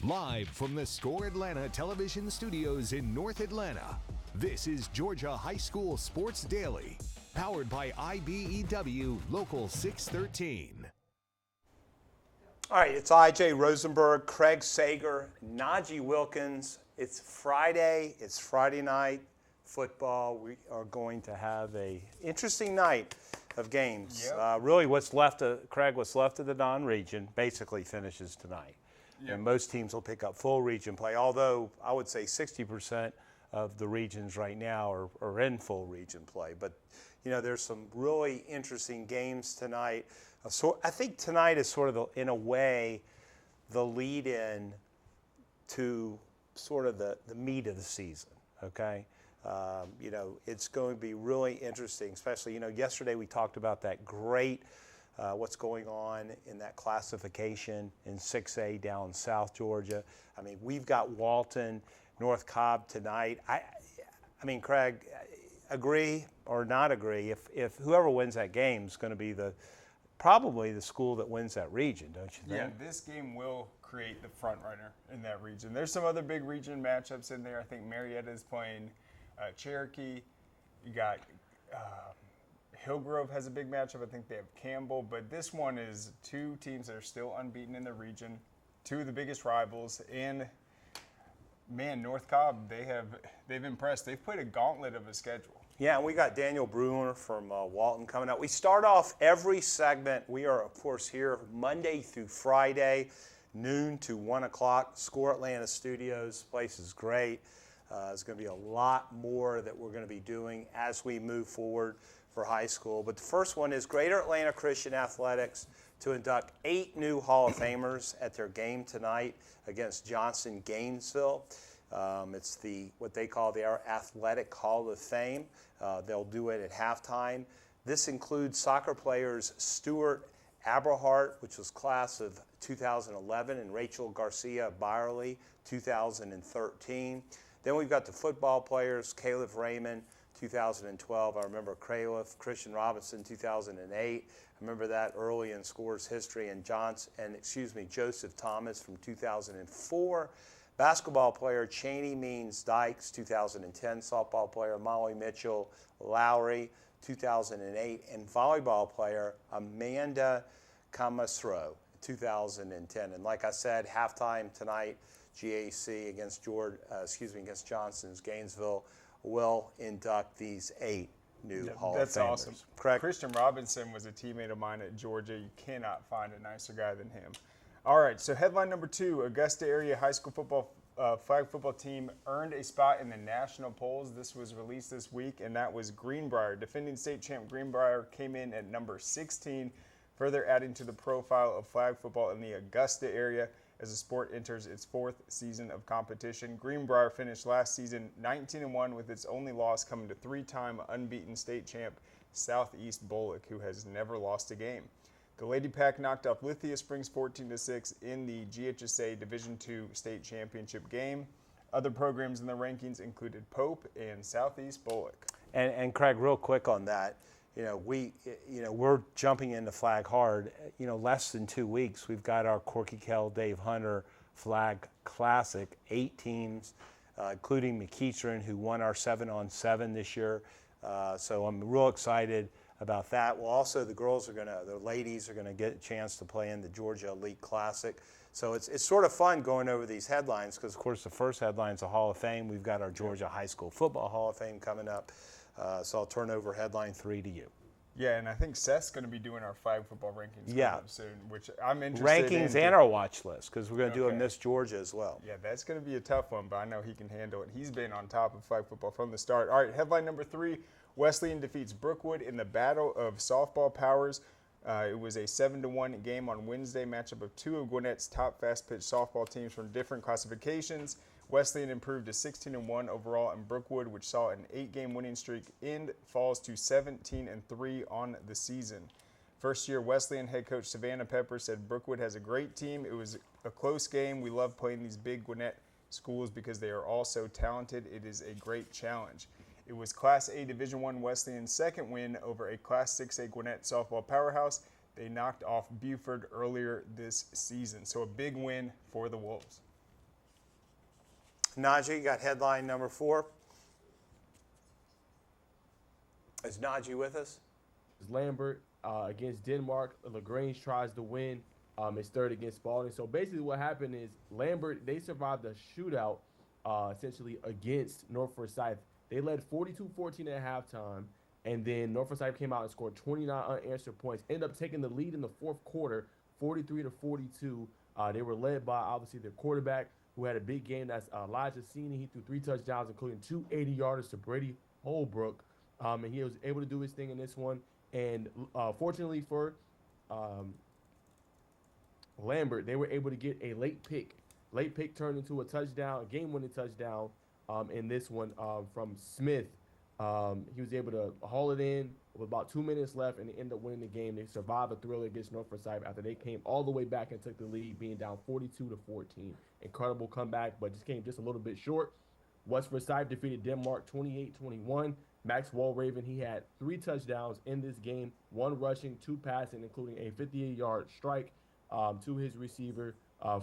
Live from the Score Atlanta television studios in North Atlanta, this is Georgia High School Sports Daily, powered by IBEW Local 613. All right, it's I.J. Rosenberg, Craig Sager, Najeh Wilkins. It's Friday night football. We are going to have a interesting night of games. Yep. Really what's left of the non-region basically finishes tonight. Yep. And most teams will pick up full region play, although I would say 60% of the regions right now are in full region play. But, you know, there's some really interesting games tonight. So I think tonight is sort of, in a way, the lead-in to sort of the meat of the season, okay? You know, it's going to be really interesting, especially, you know, yesterday we talked about that great what's going on in that classification in 6A down in South Georgia. I mean, we've got Walton, North Cobb tonight. I mean, Craig, agree or not agree, if whoever wins that game is going to be probably the school that wins that region, don't you think? Yeah, this game will create the front runner in that region. There's some other big region matchups in there. I think Marietta is playing Cherokee. You got Hillgrove has a big matchup. I think they have Campbell. But this one is two teams that are still unbeaten in the region, two of the biggest rivals. And, man, North Cobb, they've impressed. They've played a gauntlet of a schedule. Yeah, and we got Daniel Bruner from Walton coming up. We start off every segment. We are, of course, here Monday through Friday, noon to 1 o'clock. Score Atlanta Studios. Place is great. There's going to be a lot more that we're going to be doing as we move forward for high school. But the first one is Greater Atlanta Christian Athletics to induct 8 new Hall of Famers at their game tonight against Johnson Gainesville. It's what they call the Athletic Hall of Fame. They'll do it at halftime. This includes soccer players Stuart Aberhart, which was class of 2011, and Rachel Garcia Byerly, 2013. Then we've got the football players, Caleb Raymond, 2012. I remember Crayliff, Christian Robinson, 2008. I remember that early in Scores history, and Joseph Thomas from 2004. Basketball player Cheney Means Dykes, 2010. Softball player Molly Mitchell Lowry, 2008. And volleyball player Amanda Camasro, 2010. And like I said, halftime tonight, GHSA against Johnson's Gainesville will induct these 8 new Hall of Famers. That's awesome. Correct. Christian Robinson was a teammate of mine at Georgia. You cannot find a nicer guy than him. All right, so headline number 2, Augusta area high school football flag football team earned a spot in the national polls. This was released this week, and that was Greenbrier. Defending state champ Greenbrier came in at number 16, further adding to the profile of flag football in the Augusta area as the sport enters its 4th season of competition. Greenbrier finished last season 19-1 with its only loss coming to 3-time unbeaten state champ Southeast Bullock, who has never lost a game. The Lady Pack knocked off Lithia Springs 14-6 in the GHSA Division II state championship game. Other programs in the rankings included Pope and Southeast Bullock. And Craig, real quick on that, we're jumping into flag hard. Less than 2 weeks, we've got our Corky Kell Dave Hunter Flag Classic, 8 teams, including McEachern, who won our 7-on-7 this year. So I'm real excited about that. Well, also the ladies are gonna get a chance to play in the Georgia Elite Classic. So it's sort of fun going over these headlines because, of course, the first headline is a Hall of Fame. We've got our Georgia High School Football Hall of Fame coming up. So I'll turn over headline 3 to you. Yeah, and I think Seth's going to be doing our flag football rankings coming up soon, which I'm interested in. Rankings and our watch list, because we're going to do a Miss Georgia as well. Yeah, that's going to be a tough one, but I know he can handle it. He's been on top of flag football from the start. All right, headline number 3, Wesleyan defeats Brookwood in the Battle of Softball Powers. It was a 7-1 game on Wednesday, matchup of 2 of Gwinnett's top fast-pitch softball teams from different classifications. Wesleyan improved to 16-1 overall, and Brookwood, which saw an 8-game winning streak end, falls to 17-3 on the season. First-year Wesleyan head coach Savannah Pepper said Brookwood has a great team. It was a close game. We love playing these big Gwinnett schools because they are all so talented. It is a great challenge. It was Class A Division I Wesleyan's second win over a Class 6A Gwinnett softball powerhouse. They knocked off Buford earlier this season, so a big win for the Wolves. Najee, you got headline number 4. Is Najee with us? Lambert against Denmark. LaGrange tries to win. It's third against Spalding. So basically what happened is Lambert, they survived a shootout essentially against North Forsyth. They led 42-14 at halftime, and then North Forsyth came out and scored 29 unanswered points. Ended up taking the lead in the fourth quarter, 43-42. They were led by, obviously, their quarterback, who had a big game. That's Elijah Sini. He threw 3 touchdowns, including 2 80-yarders to Brady Holbrook. And he was able to do his thing in this one. And fortunately for Lambert, they were able to get a late pick. Late pick turned into a touchdown, a game-winning touchdown in this one from Smith. He was able to haul it in with about 2 minutes left, and they ended up winning the game. They survived a thriller against North Forsyth after they came all the way back and took the lead, being down 42-14. Incredible comeback, but just came just a little bit short. West Forsyth defeated Denmark 28-21. Max Walraven, he had 3 touchdowns in this game, 1 rushing, 2 passing, including a 58-yard strike to his receiver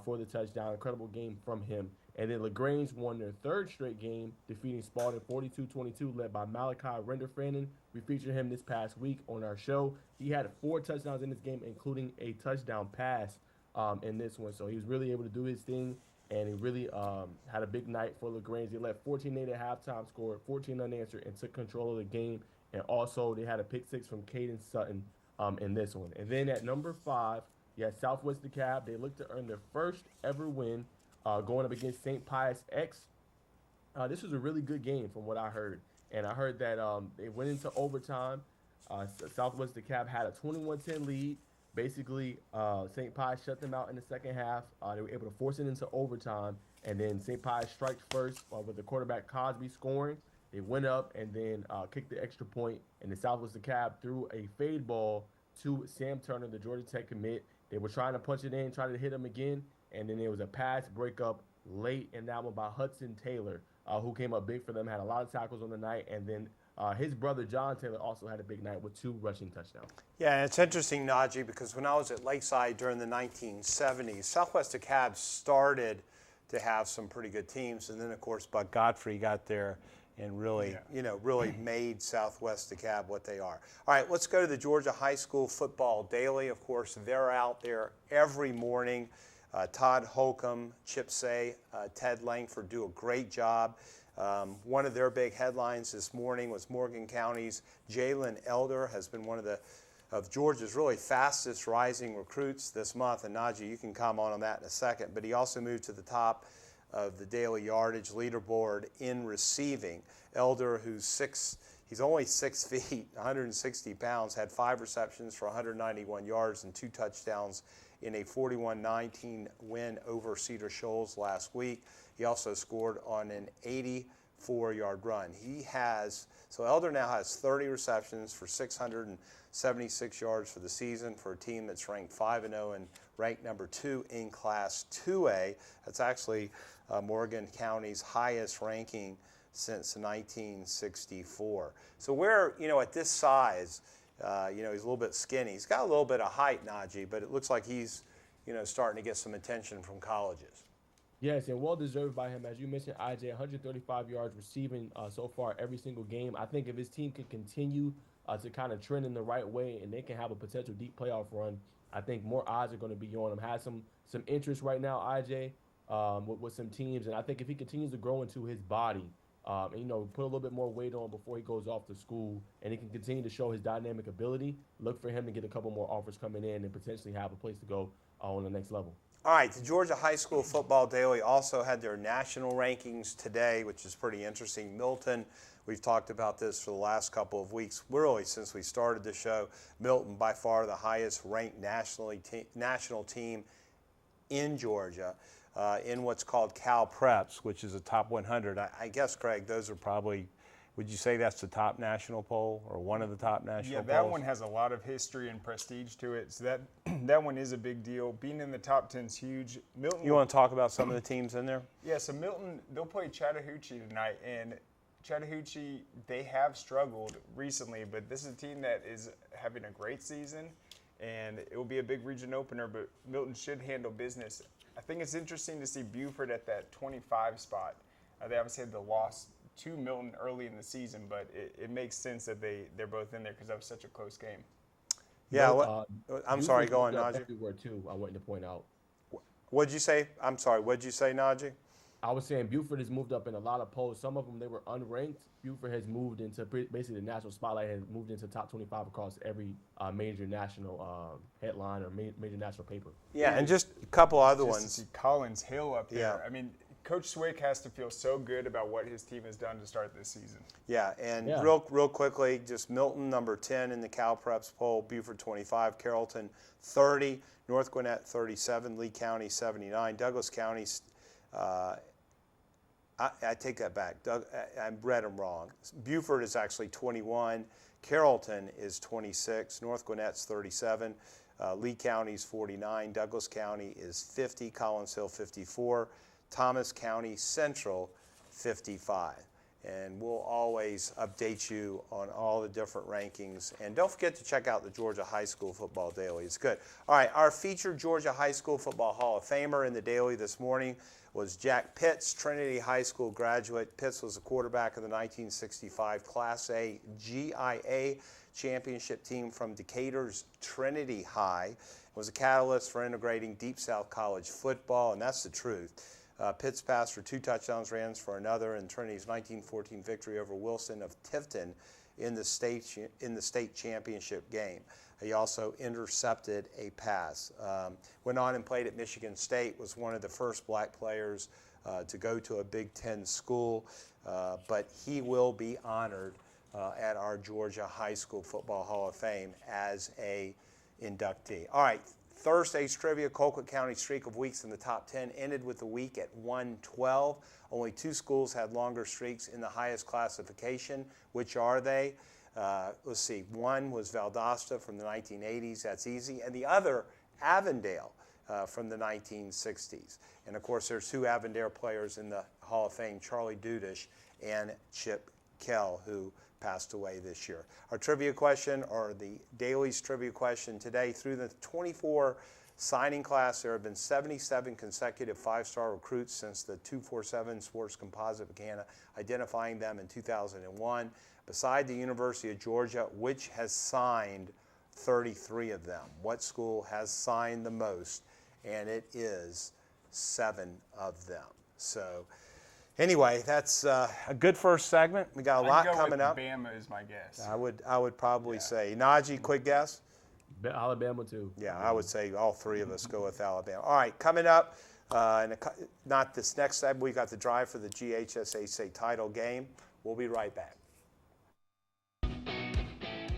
for the touchdown. Incredible game from him. And then LaGrange won their 3rd straight game, defeating Spalding 42-22, led by Malachi Renderfanen. We featured him this past week on our show. He had 4 touchdowns in this game, including a touchdown pass in this one. So he was really able to do his thing, and he really had a big night for LaGrange. They led 14-8 at halftime, scored 14 unanswered, and took control of the game. And also, they had a pick 6 from Caden Sutton in this one. And then at number 5, you had Southwest DeKalb. They looked to earn their first ever win, going up against St. Pius X. This was a really good game from what I heard. And I heard that they went into overtime. Southwest DeKalb had a 21-10 lead. Basically, St. Pius shut them out in the second half. They were able to force it into overtime. And then St. Pius striked first with the quarterback Cosby scoring. They went up and then kicked the extra point. And the Southwest DeKalb threw a fade ball to Sam Turner, the Georgia Tech commit. They were trying to punch it in, try to hit him again. And then there was a pass breakup late in that one by Hudson Taylor, who came up big for them, had a lot of tackles on the night. And then his brother, John Taylor, also had a big night with 2 rushing touchdowns. Yeah, and it's interesting, Najee, because when I was at Lakeside during the 1970s, Southwest DeKalb started to have some pretty good teams. And then, of course, Buck Godfrey got there and really, really made Southwest DeKalb what they are. All right, let's go to the Georgia High School Football Daily. Of course, they're out there every morning. Todd Holcomb, Chip Say, Ted Langford do a great job. One of their big headlines this morning was Morgan County's Jalen Elder has been one of Georgia's really fastest rising recruits this month. And Najee, you can comment on that in a second. But he also moved to the top of the daily yardage leaderboard in receiving. Elder, he's only 6 feet, 160 pounds, had 5 receptions for 191 yards and 2 touchdowns in a 41-19 win over Cedar Shoals last week. He also scored on an 84-yard run. Elder now has 30 receptions for 676 yards for the season for a team that's ranked 5-0 and ranked number 2 in Class 2A. That's actually Morgan County's highest ranking since 1964. So we're, at this size, he's a little bit skinny. He's got a little bit of height, Najee, but it looks like he's, starting to get some attention from colleges. Yes, and well-deserved by him. As you mentioned, IJ, 135 yards receiving so far every single game. I think if his team can continue to kind of trend in the right way and they can have a potential deep playoff run, I think more eyes are going to be on him. Has some interest right now, IJ, with some teams. And I think if he continues to grow into his body, and, put a little bit more weight on before he goes off to school, and he can continue to show his dynamic ability, look for him to get a couple more offers coming in and potentially have a place to go on the next level. All right, the Georgia High School Football Daily also had their national rankings today, which is pretty interesting. Milton, we've talked about this for the last couple of weeks, really since we started the show. Milton, by far the highest ranked national team in Georgia. In what's called Cal Preps, which is a top 100. I guess, Craig, those are probably, would you say that's the top national poll or one of the top national polls? Yeah, that one has a lot of history and prestige to it, so that one is a big deal. Being in the top 10 is huge. Milton. You want to talk about some of the teams in there? Yeah, so Milton, they'll play Chattahoochee tonight, and Chattahoochee, they have struggled recently, but this is a team that is having a great season, and it will be a big region opener, but Milton should handle business. I think it's interesting to see Buford at that 25 spot. They obviously had the loss to Milton early in the season, but it makes sense that they're both in there because that was such a close game. Yeah, I'm Buford sorry, go on, moved up Najee. everywhere too. I wanted to point out. What'd you say? I'm sorry, what'd you say, Najee? I was saying Buford has moved up in a lot of polls. Some of them, they were unranked. Buford has moved into basically the national spotlight, has moved into top 25 across every major national headline or major national paper. Yeah, and just a couple other Just to ones. see Collins Hill up there. Yeah. I mean, Coach Swick has to feel so good about what his team has done to start this season. Yeah, and Yeah. real quickly, just Milton, number 10 in the Cal Preps poll, Buford 25, Carrollton 30, North Gwinnett 37, Lee County 79, Douglas County, I take that back. I read them wrong. Buford is actually 21, Carrollton is 26, North Gwinnett's 37, Lee County's 49, Douglas County is 50, Collins Hill 54, Thomas County Central 55. And we'll always update you on all the different rankings. And don't forget to check out the Georgia High School Football Daily. It's good. All right, our featured Georgia High School Football Hall of Famer in the Daily this morning was Jack Pitts, Trinity High School graduate. Pitts was a quarterback of the 1965 Class A GIA championship team from Decatur's Trinity High. Was a catalyst for integrating Deep South College football, and that's the truth. Pitts passed for 2 touchdowns, ran for another in Trinity's 1914 victory over Wilson of Tifton in the state championship game. He also intercepted a pass. Went on and played at Michigan State, was one of the first black players to go to a Big Ten school, but he will be honored at our Georgia High School Football Hall of Fame as a inductee. All right. Thursday's trivia, Colquitt County streak of weeks in the top 10 ended with the week at 112. Only 2 schools had longer streaks in the highest classification. Which are they? Let's see. One was Valdosta from the 1980s. That's easy. And the other, Avondale from the 1960s. And, of course, there's 2 Avondale players in the Hall of Fame, Charlie Dudish and Chip Kell, who passed away this year. Our trivia question, or the Daily's trivia question today, through the 24 signing class, there have been 77 consecutive 5-star recruits since the 247 Sports Composite began identifying them in 2001. Beside the University of Georgia, which has signed 33 of them? What school has signed the most? And it is 7 of them. So anyway, that's a good first segment. We got a lot coming up. Bama is my guess. I would probably say. Najee, quick guess? Alabama too. Yeah, I would say all 3 of us go with Alabama. All right, coming up, not this next segment, we got the drive for the GHSA state title game. We'll be right back.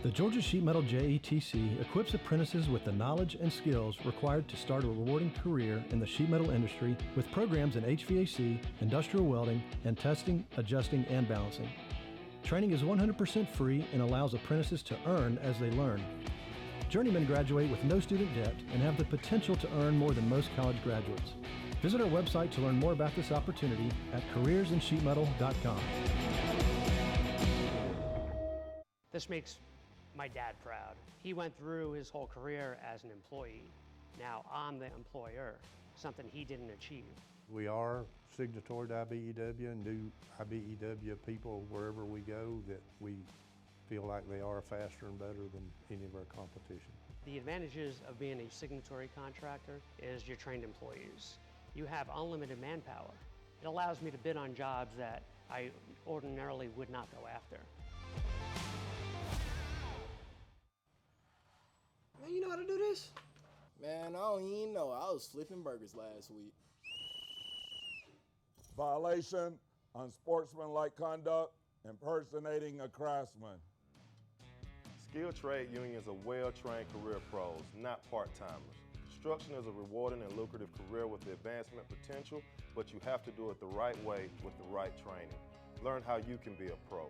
The Georgia Sheet Metal JETC equips apprentices with the knowledge and skills required to start a rewarding career in the sheet metal industry with programs in HVAC, industrial welding, and testing, adjusting, and balancing. Training is 100% free and allows apprentices to earn as they learn. Journeymen graduate with no student debt and have the potential to earn more than most college graduates. Visit our website to learn more about this opportunity at careersinsheetmetal.com. This makes my dad proud. He went through his whole career as an employee. Now I'm the employer, something he didn't achieve. We are signatory to IBEW and do IBEW people wherever we go that we feel like they are faster and better than any of our competition. The advantages of being a signatory contractor is you're trained employees. You have unlimited manpower. It allows me to bid on jobs that I ordinarily would not go after. Man, you know how to do this? Man, I don't even know. I was flipping burgers last week. Violation, unsportsmanlike conduct, impersonating a craftsman. Skilled trade unions are well-trained career pros, not part-timers. Construction is a rewarding and lucrative career with the advancement potential, but you have to do it the right way with the right training. Learn how you can be a pro.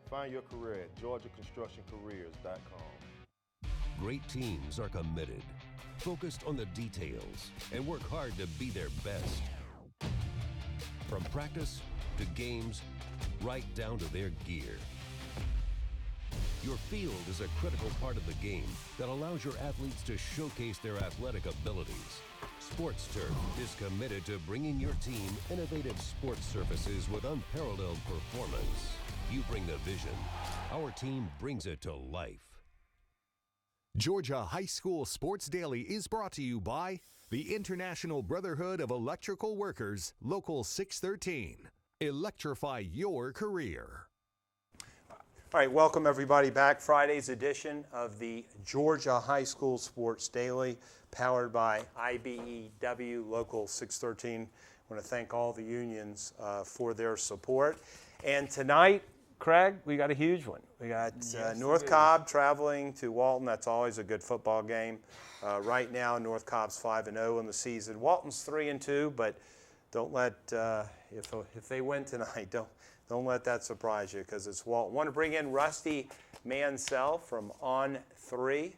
Find your career at GeorgiaConstructionCareers.com. Great teams are committed, focused on the details, and work hard to be their best. From practice to games, right down to their gear. Your field is a critical part of the game that allows your athletes to showcase their athletic abilities. Sports Turf is committed to bringing your team innovative sports surfaces with unparalleled performance. You bring the vision. Our team brings it to life. Georgia High School Sports Daily is brought to you by the International Brotherhood of Electrical Workers, Local 613. Electrify your career. All right, welcome everybody back. Friday's edition of the Georgia High School Sports Daily, powered by IBEW Local 613. I want to thank all the unions for their support. And tonight, Craig, we got a huge one. We got North Cobb traveling to Walton. That's always a good football game. Right now, North Cobb's 5-0 in the season. Walton's 3-2, but don't let if they win tonight, don't let that surprise you, because it's Walton. Want to bring in Rusty Mansell from On 3.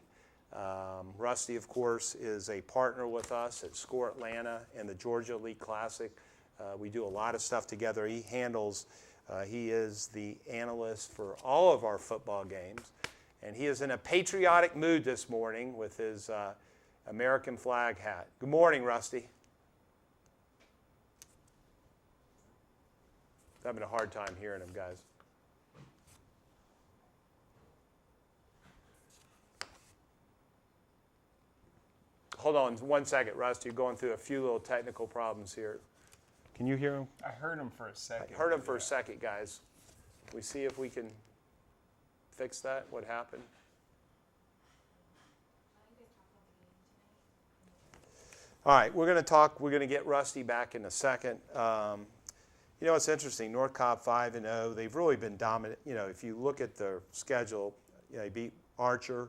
Rusty, of course, is a partner with us at Score Atlanta and the Georgia Elite Classic. We do a lot of stuff together. He is the analyst for all of our football games, and he is in a patriotic mood this morning with his American flag hat. Good morning, Rusty. Having a hard time hearing him, guys. Hold on 1 second, Rusty. You're going through a few little technical problems here. Can you hear him? I heard him for a second. I heard him for a second, guys. Can we see if we can fix that? What happened? All right, we're going to get Rusty back in a second. You know, it's interesting. North Cobb 5-0. They've really been dominant. You know, if you look at their schedule, they beat Archer,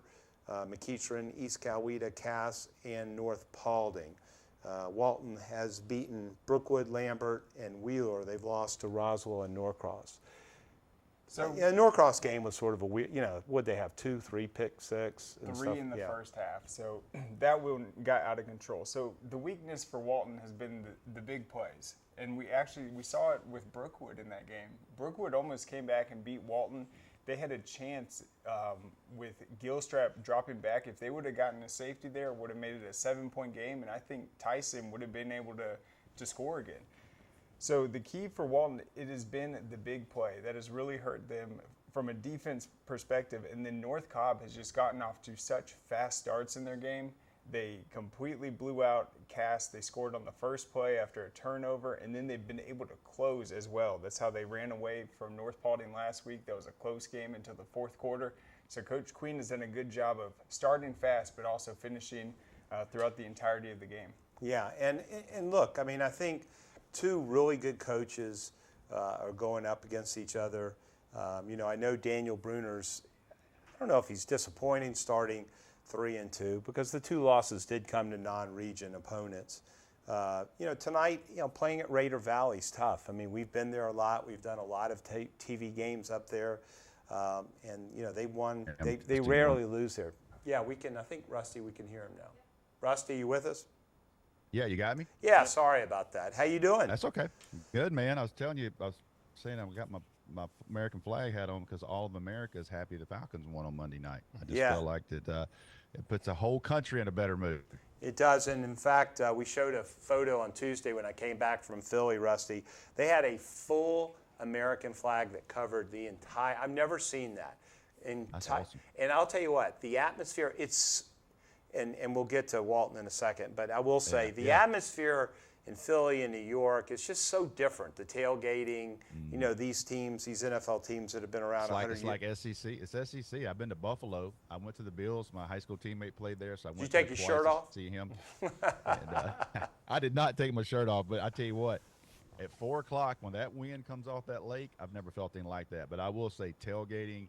McEachern, East Coweta, Cass, and North Paulding. Walton has beaten Brookwood, Lambert, and Wheeler. They've lost to Roswell and Norcross. So the Norcross game was sort of a weird, you know, would they have 2, 3 pick six? And three in the first half. So that one got out of control. So the weakness for Walton has been the big plays. And we saw it with Brookwood in that game. Brookwood almost came back and beat Walton. They had a chance with Gilstrap dropping back. If they would have gotten a safety there, it would have made it a 7-point game, and I think Tyson would have been able to score again. So the key for Walton, it has been the big play that has really hurt them from a defense perspective. And then North Cobb has just gotten off to such fast starts in their game. They completely blew out Cass. They scored on the first play after a turnover, and then they've been able to close as well. That's how they ran away from North Paulding last week. That was a close game until the fourth quarter. So Coach Queen has done a good job of starting fast, but also finishing throughout the entirety of the game. Yeah, and look, I mean, I think two really good coaches are going up against each other. You know, I know Daniel Bruner's, I don't know if he's disappointing starting 3-2, because the two losses did come to non-region opponents. You know, tonight, you know, playing at Raider Valley is tough. I mean, we've been there a lot. We've done a lot of TV games up there, and you know, they won. They rarely lose there. Yeah, we can. I think Rusty, we can hear him now. Rusty, you with us? Yeah, you got me? Yeah, sorry about that. How you doing? That's okay. Good, man. I was telling you, I was saying I got my American flag hat on because all of America is happy the Falcons won on Monday night. I just felt like that it puts a whole country in a better mood. It does, and in fact, we showed a photo on Tuesday when I came back from Philly, Rusty. They had a full American flag that covered the entire, I've never seen that. That's awesome. And I'll tell you what, the atmosphere, and we'll get to Walton in a second, but I will say the atmosphere in Philly and New York, it's just so different. The tailgating, you know, these teams, these NFL teams that have been around 100 years. It's like SEC. It's SEC. I've been to Buffalo. I went to the Bills. My high school teammate played there, so I went. Did you take your shirt off? To see him. And, I did not take my shirt off, but I tell you what, at 4 o'clock when that wind comes off that lake, I've never felt anything like that. But I will say tailgating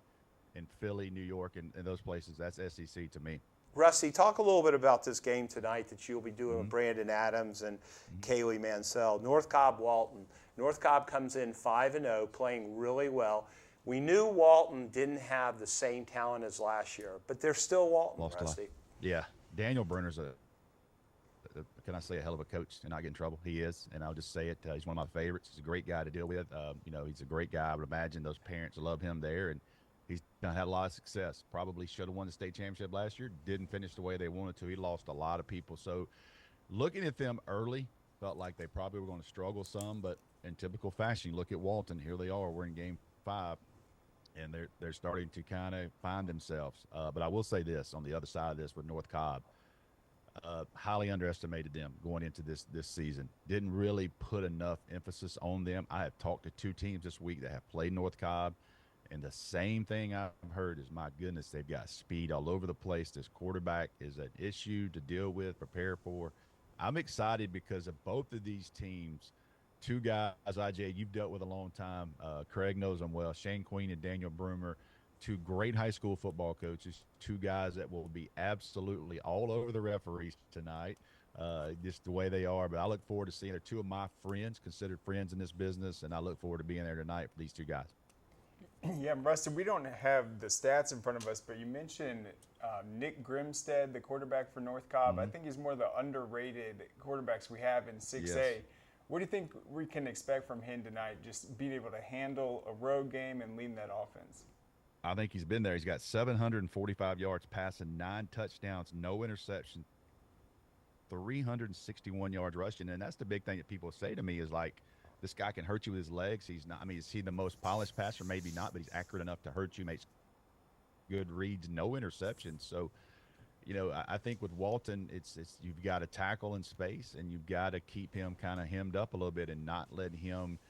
in Philly, New York, and those places, that's SEC to me. Rusty, talk a little bit about this game tonight that you'll be doing with Brandon Adams and Kaylee Mansell. North Cobb, Walton. North Cobb comes in 5-0, playing really well. We knew Walton didn't have the same talent as last year, but they're still Walton, Rusty. Yeah, Daniel Bruner's can I say a hell of a coach and not get in trouble? He is, and I'll just say it. He's one of my favorites. He's a great guy to deal with. You know, he's a great guy. I would imagine those parents love him there, and he's had a lot of success. Probably should have won the state championship last year. Didn't finish the way they wanted to. He lost a lot of people. So looking at them early, felt like they probably were going to struggle some, but in typical fashion, you look at Walton. Here they are. We're in Game 5, and they're starting to kind of find themselves. But I will say this on the other side of this with North Cobb. Highly underestimated them going into this season. Didn't really put enough emphasis on them. I have talked to 2 teams this week that have played North Cobb, and the same thing I've heard is, my goodness, they've got speed all over the place. This quarterback is an issue to deal with, prepare for. I'm excited because of both of these teams. 2 guys, Najeh, you've dealt with a long time. Craig knows them well. Shane Queen and Daniel Broomer. 2 great high school football coaches, 2 guys that will be absolutely all over the referees tonight, just the way they are. But I look forward to seeing. They're 2 of my friends, considered friends in this business, and I look forward to being there tonight for these 2 guys. Yeah, Rusty, we don't have the stats in front of us, but you mentioned Nick Grimstead, the quarterback for North Cobb. I think he's more the underrated quarterbacks we have in 6A. Yes. What do you think we can expect from him tonight, just being able to handle a road game and leading that offense? I think he's been there. He's got 745 yards passing, 9 touchdowns, no interception, 361 yards rushing. And that's the big thing that people say to me is, like, this guy can hurt you with his legs. He's not, I mean, is he the most polished passer? Maybe not, but he's accurate enough to hurt you, makes good reads, no interceptions. So, you know, I think with Walton, it's you've got to tackle in space, and you've got to keep him kind of hemmed up a little bit and not let him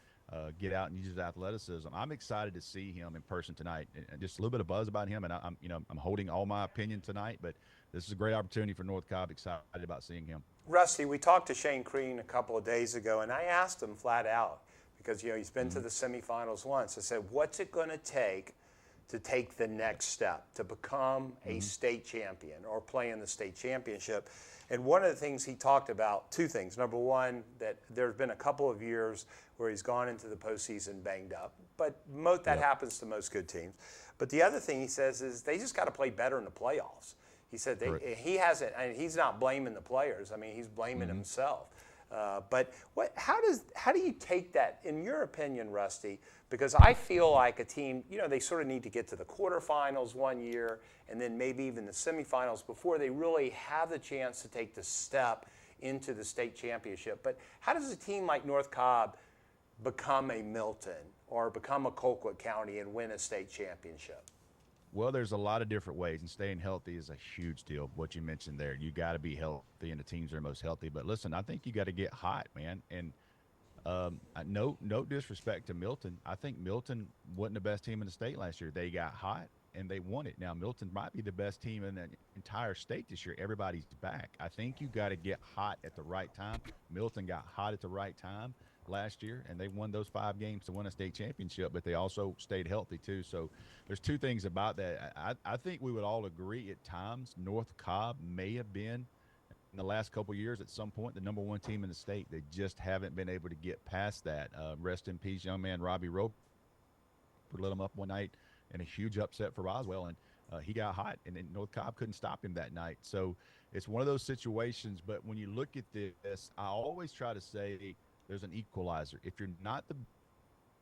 get out and use his athleticism. I'm excited to see him in person tonight, and just a little bit of buzz about him. And I'm holding all my opinion tonight, but this is a great opportunity for North Cobb. Excited about seeing him. Rusty, we talked to Shane Crean a couple of days ago, and I asked him flat out, because, you know, he's been to the semifinals once. I said, what's it going to take the next step to become a state champion or play in the state championship? And one of the things he talked about, 2 things. Number one, that there's been a couple of years where he's gone into the postseason banged up, but that happens to most good teams. But the other thing he says is they just got to play better in the playoffs. He said he hasn't, and he's not blaming the players. I mean, he's blaming himself. But how do you take that, in your opinion, Rusty? Because I feel like a team, you know, they sort of need to get to the quarterfinals one year and then maybe even the semifinals before they really have the chance to take the step into the state championship. But how does a team like North Cobb become a Milton or become a Colquitt County and win a state championship? Well, there's a lot of different ways, and staying healthy is a huge deal. What you mentioned there, you got to be healthy, and the teams are most healthy. But listen, I think you got to get hot, man. And no disrespect to Milton. I think Milton wasn't the best team in the state last year. They got hot and they won it. Now Milton might be the best team in the entire state this year. Everybody's back. I think you got to get hot at the right time. Milton got hot at the right time last year, and they won those 5 games to win a state championship, but they also stayed healthy too. So there's 2 things about that. I think we would all agree at times North Cobb may have been, in the last couple of years, at some point, the number 1 team in the state. They just haven't been able to get past that. Rest in peace, young man Robbie Roper lit him up one night in a huge upset for Roswell, and he got hot, and then North Cobb couldn't stop him that night. So it's one of those situations. But when you look at this, I always try to say there's an equalizer. If you're not the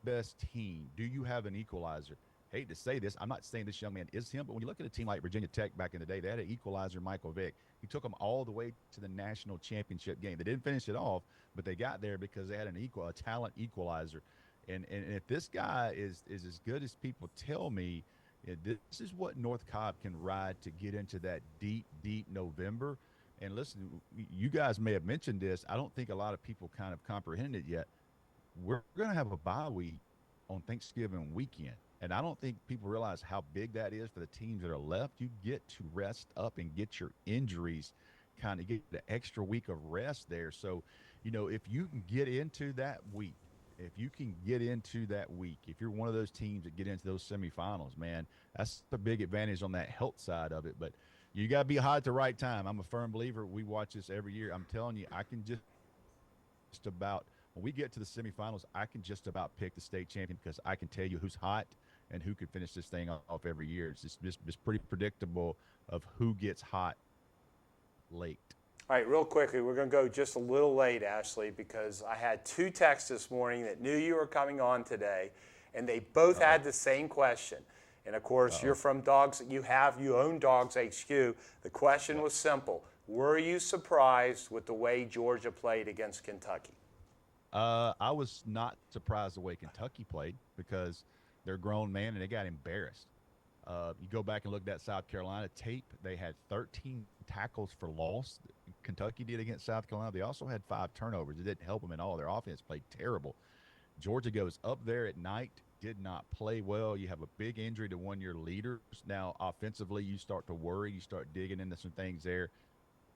best team, do you have an equalizer? Hate to say this, I'm not saying this young man is him, but when you look at a team like Virginia Tech back in the day, they had an equalizer, Michael Vick. He took them all the way to the national championship game. They didn't finish it off, but they got there because they had a talent equalizer. And if this guy is as good as people tell me, this is what North Cobb can ride to get into that deep November. And listen, you guys may have mentioned this. I don't think a lot of people kind of comprehended it yet. We're going to have a bye week on Thanksgiving weekend. And I don't think people realize how big that is for the teams that are left. You get to rest up and get your injuries, kind of get the extra week of rest there. So, you know, if you can get into that week, if you're one of those teams that get into those semifinals, man, that's the big advantage on that health side of it. But you got to be hot at the right time. I'm a firm believer. We watch this every year. I'm telling you, I can just about, when we get to the semifinals, I can just about pick the state champion because I can tell you who's hot and who can finish this thing off every year. It's just pretty predictable of who gets hot late. All right, real quickly, we're going to go just a little late, Ashley, because I had 2 texts this morning that knew you were coming on today, and they both had the same question. And of course, you're from Dogs. You own Dogs HQ. The question was simple: Were you surprised with the way Georgia played against Kentucky? I was not surprised the way Kentucky played because they're a grown man and they got embarrassed. You go back and look at that South Carolina tape. They had 13 tackles for loss. Kentucky did against South Carolina. They also had 5 turnovers. It didn't help them at all. Their offense played terrible. Georgia goes up there at night, did not play well. You have a big injury to one of your leaders. Now, offensively, you start to worry. You start digging into some things there.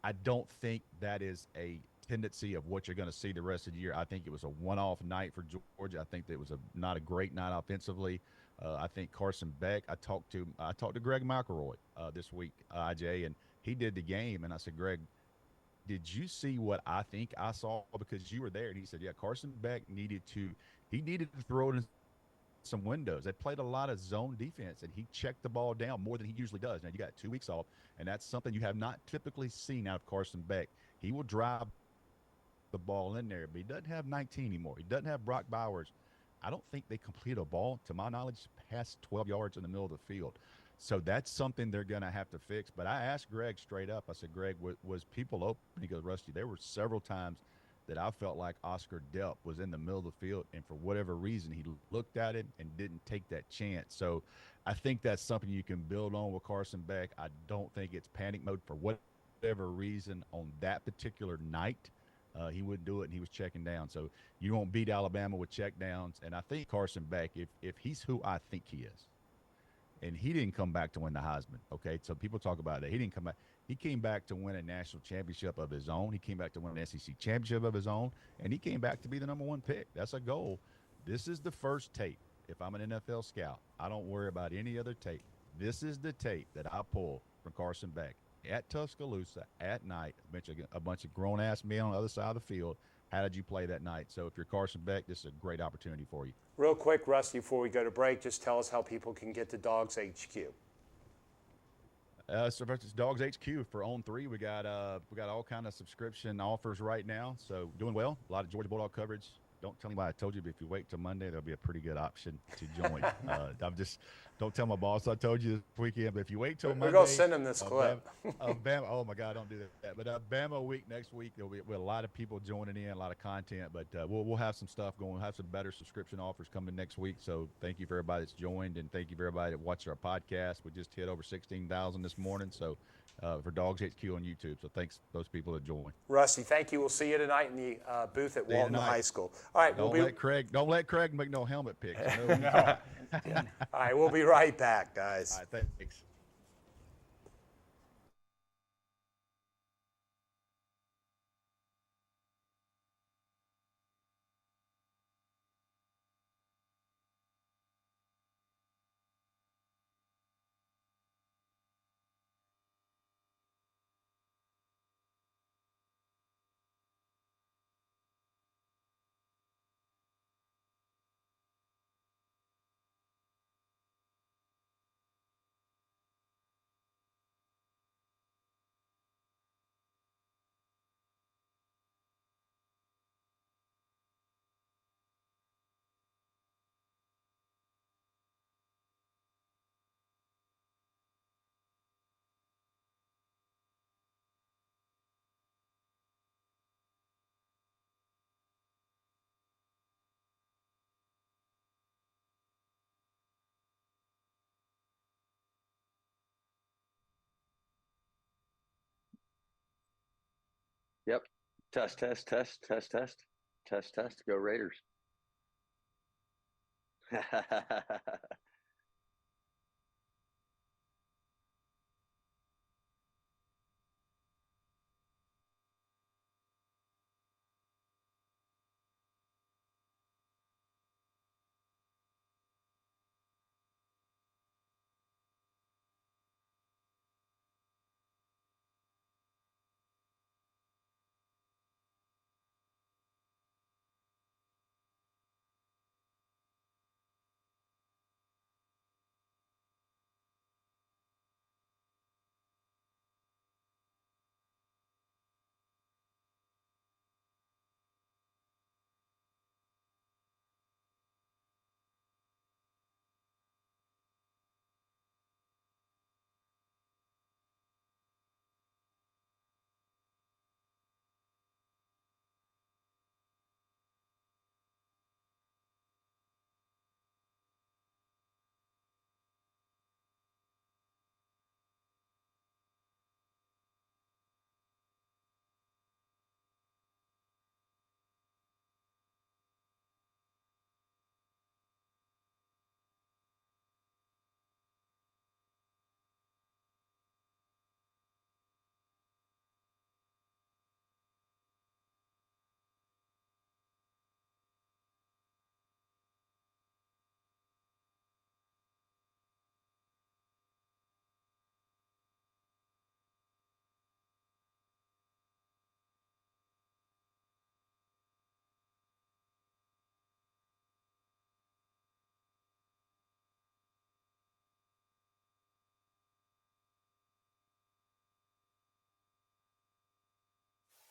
I don't think that is a tendency of what you're going to see the rest of the year. I think it was a one-off night for Georgia. I think that it was not a great night offensively. I think Carson Beck. I talked to Greg McElroy this week, IJ, and he did the game. And I said, Greg, did you see what I think I saw? Because you were there. And he said, yeah, Carson Beck needed to throw it in some windows. They played a lot of zone defense, and he checked the ball down more than he usually does. Now, you got 2 weeks off, and that's something you have not typically seen out of Carson Beck. He will drive the ball in there, but he doesn't have 19 anymore. He doesn't have Brock Bowers. I don't think they complete a ball, to my knowledge, past 12 yards in the middle of the field. So that's something they're going to have to fix. But I asked Greg straight up. I said, Greg, was people open? He goes, Rusty, there were several times that I felt like Oscar Delp was in the middle of the field, and for whatever reason, he looked at it and didn't take that chance. So I think that's something you can build on with Carson Beck. I don't think it's panic mode for whatever reason on that particular night. He wouldn't do it, and he was checking down. So you won't beat Alabama with check downs. And I think Carson Beck, if he's who I think he is, and he didn't come back to win the Heisman, okay? So people talk about that. He didn't come back. He came back to win a national championship of his own. He came back to win an SEC championship of his own, and he came back to be the number 1 pick. That's a goal. This is the first tape. If I'm an NFL scout, I don't worry about any other tape. This is the tape that I pull from Carson Beck at Tuscaloosa at night. A bunch of grown-ass men on the other side of the field. How did you play that night? So if you're Carson Beck, this is a great opportunity for you. Real quick, Rusty, before we go to break, just tell us how people can get to Dogs HQ. So versus Dogs HQ for On3, we got all kind of subscription offers right now. So doing well. A lot of Georgia Bulldog coverage. Don't tell anybody I told you, but if you wait till Monday, there'll be a pretty good option to join. Don't tell my boss I told you this weekend, but if you wait till Monday. We're going to send him this clip. Bama, oh, my God, don't do that. But Bama week next week, there'll be a lot of people joining in, a lot of content. But we'll have some stuff going. We'll have some better subscription offers coming next week. So thank you for everybody that's joined, and thank you for everybody that watched our podcast. We just hit over 16,000 this morning. So for Dogs HQ on YouTube. So thanks those people that joined. Rusty, thank you. We'll see you tonight in the booth at Walton High School. All right, don't let Craig make no helmet picks. No. All right, we'll be right back, guys. All right, thanks. Yep. Test, test, test, test, test, test, test. Go Raiders.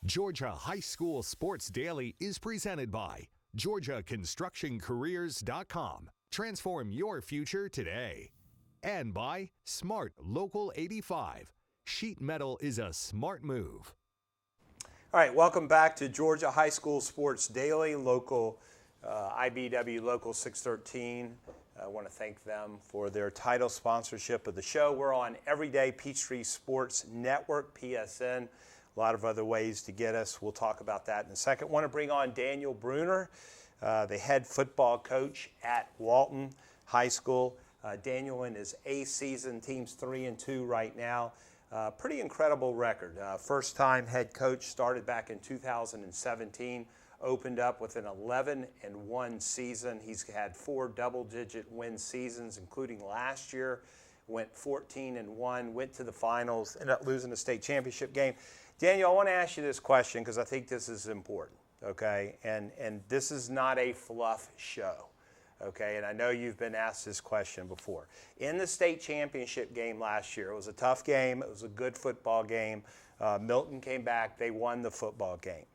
Georgia High School Sports Daily is presented by GeorgiaConstructionCareers.com. Transform your future today. And by Smart Local 85. Sheet metal is a smart move. All right, welcome back to Georgia High School Sports Daily, local IBW Local 613. I want to thank them for their title sponsorship of the show. We're on everyday Peachtree Sports Network, PSN. A lot of other ways to get us. We'll talk about that in a second. Want to bring on Daniel Bruner, the head football coach at Walton High School. Daniel in his 8th season, team's 3-2 right now. Pretty incredible record. First time head coach, started back in 2017, opened up with an 11-1 season. He's had 4 double-digit win seasons, including last year. Went 14-1, went to the finals, ended up losing the state championship game. Daniel, I want to ask you this question because I think this is important, okay? And this is not a fluff show, okay? And I know you've been asked this question before. In the state championship game last year, it was a tough game. It was a good football game. Milton came back. They won the football game.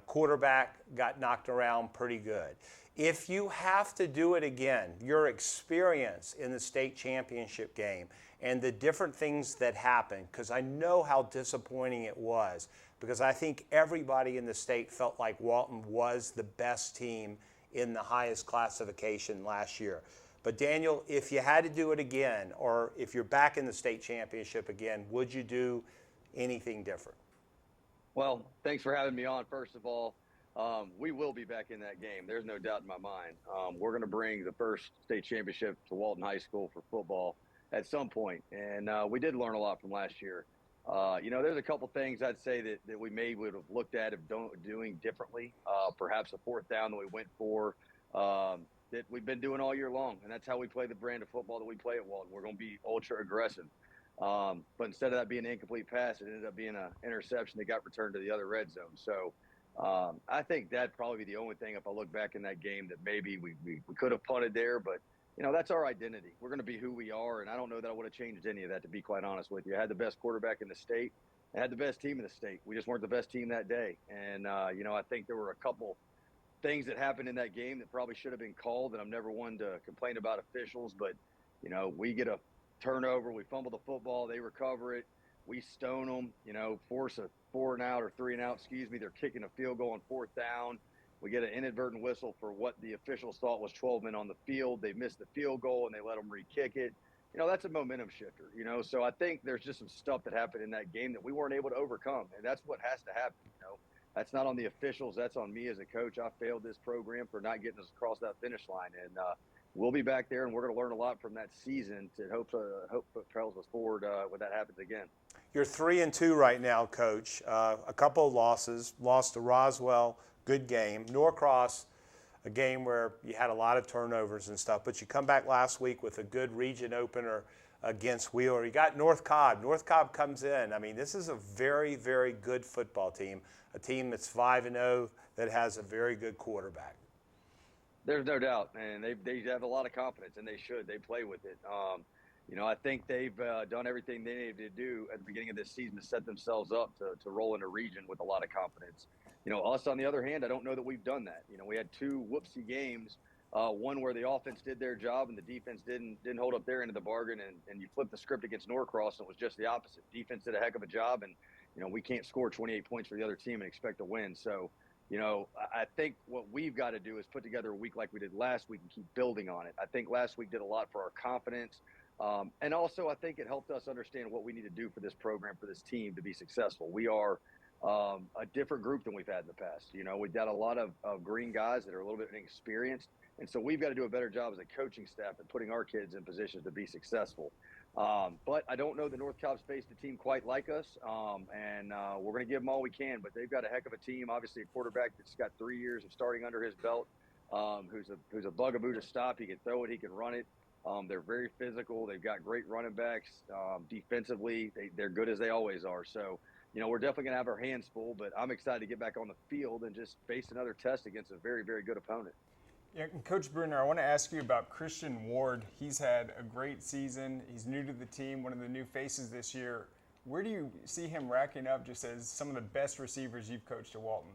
Quarterback got knocked around pretty good. If you have to do it again, your experience in the state championship game and the different things that happened, because I know how disappointing it was, because I think everybody in the state felt like Walton was the best team in the highest classification last year. But Daniel, if you had to do it again, or if you're back in the state championship again, would you do anything different? Well, thanks for having me on, first of all. We will be back in that game. There's no doubt in my mind. We're going to bring the first state championship to Walton High School for football at some point. And we did learn a lot from last year. There's a couple things I'd say that we may would have looked at doing differently. Perhaps a 4th down that we went for that we've been doing all year long. And that's how we play the brand of football that we play at Walton. We're going to be ultra aggressive. But instead of that being an incomplete pass, it ended up being an interception that got returned to the other red zone. So I think that'd probably be the only thing if I look back in that game that maybe we could have punted there. But, that's our identity. We're going to be who we are, and I don't know that I would have changed any of that, to be quite honest with you. I had the best quarterback in the state. I had the best team in the state. We just weren't the best team that day. And, I think there were a couple things that happened in that game that probably should have been called, and I'm never one to complain about officials. But, we get a turnover, we fumble the football, they recover it, we stone them, force a 4-and-out or 3-and-out, they're kicking a field goal on 4th down. We get an inadvertent whistle for what the officials thought was 12 men on the field. They missed the field goal and they let them re-kick it. That's a momentum shifter, So I think there's just some stuff that happened in that game that we weren't able to overcome, and that's what has to happen, That's not on the officials. That's on me as a coach. I failed this program for not getting us across that finish line, and we'll be back there, and we're going to learn a lot from that season to hope propels us forward when that happens again. You're 3-2 right now, Coach. A couple of losses. Lost to Roswell, good game. Norcross, a game where you had a lot of turnovers and stuff, but you come back last week with a good region opener against Wheeler. You got North Cobb. North Cobb comes in. I mean, this is a very, very good football team, a team that's 5-0 that has a very good quarterback. There's no doubt, and they have a lot of confidence, and they should. They play with it. I think they've done everything they needed to do at the beginning of this season to set themselves up to roll in a region with a lot of confidence. Us, on the other hand, I don't know that we've done that. We had 2 whoopsie games, one where the offense did their job and the defense didn't hold up their end of the bargain, and you flip the script against Norcross, and it was just the opposite. Defense did a heck of a job, and, we can't score 28 points for the other team and expect to win. So, I think what we've got to do is put together a week like we did last week and keep building on it. I think last week did a lot for our confidence. And also, I think it helped us understand what we need to do for this program, for this team to be successful. We are a different group than we've had in the past. We've got a lot of green guys that are a little bit inexperienced. And so we've got to do a better job as a coaching staff at putting our kids in positions to be successful. But I don't know that North Cobb's faced a team quite like us. And we're going to give them all we can. But they've got a heck of a team. Obviously, a quarterback that's got 3 years of starting under his belt, who's a bugaboo to stop. He can throw it. He can run it. They're very physical. They've got great running backs. Defensively, they're good as they always are. So, we're definitely going to have our hands full, but I'm excited to get back on the field and just face another test against a very, very good opponent. Yeah, Coach Bruner, I want to ask you about Christian Ward. He's had a great season. He's new to the team, one of the new faces this year. Where do you see him racking up just as some of the best receivers you've coached at Walton?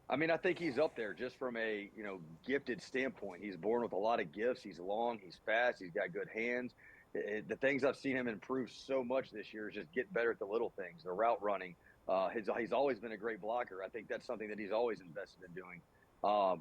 I mean, I think he's up there just from a, gifted standpoint. He's born with a lot of gifts. He's long, he's fast, he's got good hands. The things I've seen him improve so much this year is just get better at the little things, the route running. He's always been a great blocker. I think that's something that he's always invested in doing.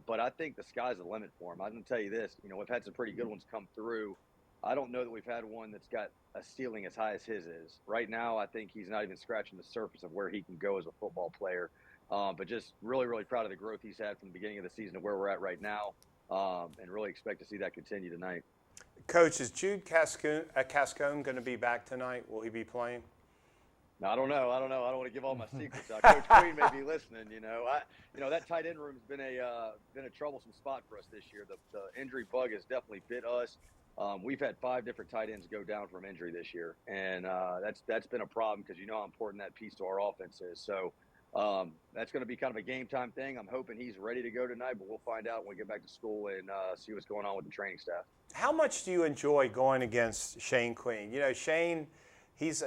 But I think the sky's the limit for him. I'm going to tell you this, we've had some pretty good ones come through. I don't know that we've had one that's got a ceiling as high as his is. Right now, I think he's not even scratching the surface of where he can go as a football player. But just really, really proud of the growth he's had from the beginning of the season to where we're at right now, and really expect to see that continue tonight. Coach, is Jude Cascone going to be back tonight? Will he be playing? No, I don't know. I don't want to give all my secrets out. Coach Queen may be listening. That tight end room's been a troublesome spot for us this year. The injury bug has definitely bit us. We've had 5 different tight ends go down from injury this year, and that's been a problem because how important that piece to our offense is. So that's going to be kind of a game time thing. I'm hoping he's ready to go tonight, but we'll find out when we get back to school and see what's going on with the training staff. How much do you enjoy going against Shane Queen? Shane, he's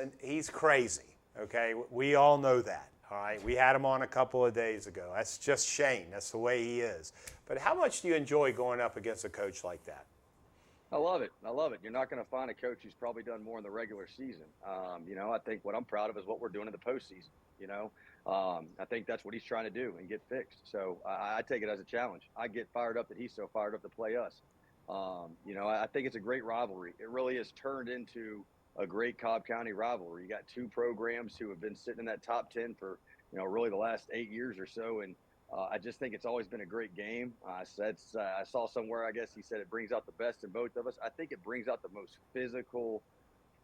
crazy. Okay, we all know that. All right, we had him on a couple of days ago. That's just Shane. That's the way he is. But how much do you enjoy going up against a coach like that? I love it. You're not going to find a coach who's probably done more in the regular season. I think what I'm proud of is what we're doing in the postseason. I think that's what he's trying to do and get fixed. So I take it as a challenge. I get fired up that he's so fired up to play us. I think it's a great rivalry. It really has turned into a great Cobb County rivalry. You got 2 programs who have been sitting in that top 10 for, really the last 8 years or so. And I just think it's always been a great game. I saw somewhere, I guess he said it brings out the best in both of us. I think it brings out the most physical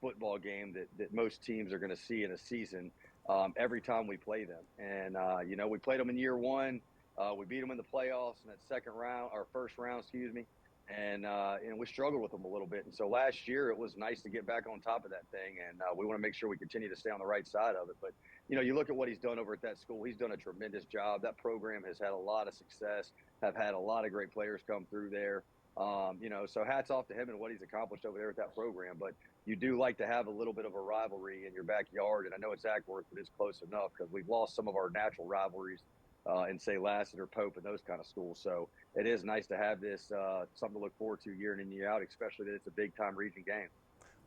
football game that most teams are going to see in a season every time we play them. And, we played them in year 1. We beat them in the playoffs in that first round, and we struggled with them a little bit. And so last year it was nice to get back on top of that thing, and we want to make sure we continue to stay on the right side of it. But, you look at what he's done over at that school. He's done a tremendous job. That program has had a lot of success, have had a lot of great players come through there. So hats off to him and what he's accomplished over there with that program. But you do like to have a little bit of a rivalry in your backyard, and I know it's Ackworth, but it's close enough because we've lost some of our natural rivalries in, say, Lassiter or Pope and those kind of schools. So it is nice to have this something to look forward to year in and year out, especially that it's a big-time region game.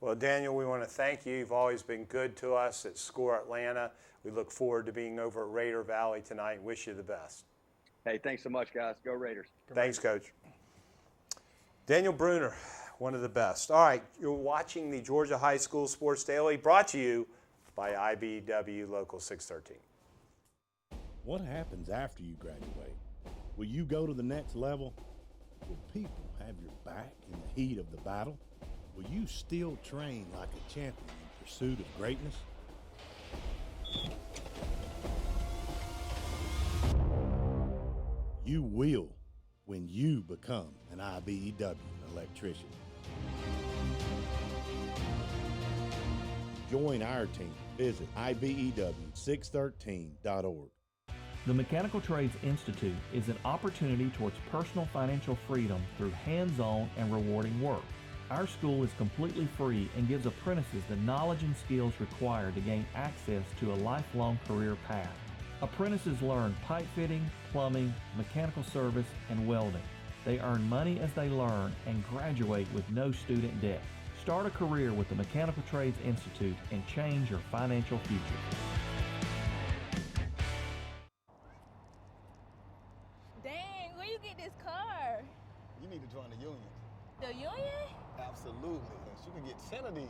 Well, Daniel, we want to thank you. You've always been good to us at Score Atlanta. We look forward to being over at Raider Valley tonight and wish you the best. Hey, thanks so much, guys. Go Raiders. Thanks, Coach. Daniel Bruner, one of the best. All right, you're watching the Georgia High School Sports Daily, brought to you by IBEW Local 613. What happens after you graduate? Will you go to the next level? Will people have your back in the heat of the battle? Will you still train like a champion in pursuit of greatness? You will when you become an IBEW electrician. Join our team. Visit IBEW613.org. The Mechanical Trades Institute is an opportunity towards personal financial freedom through hands-on and rewarding work. Our school is completely free and gives apprentices the knowledge and skills required to gain access to a lifelong career path. Apprentices learn pipe fitting, plumbing, mechanical service, and welding. They earn money as they learn and graduate with no student debt. Start a career with the Mechanical Trades Institute and change your financial future. Dang, where you get this car? You need to join the union. The union? Absolutely. You can get 10 of these.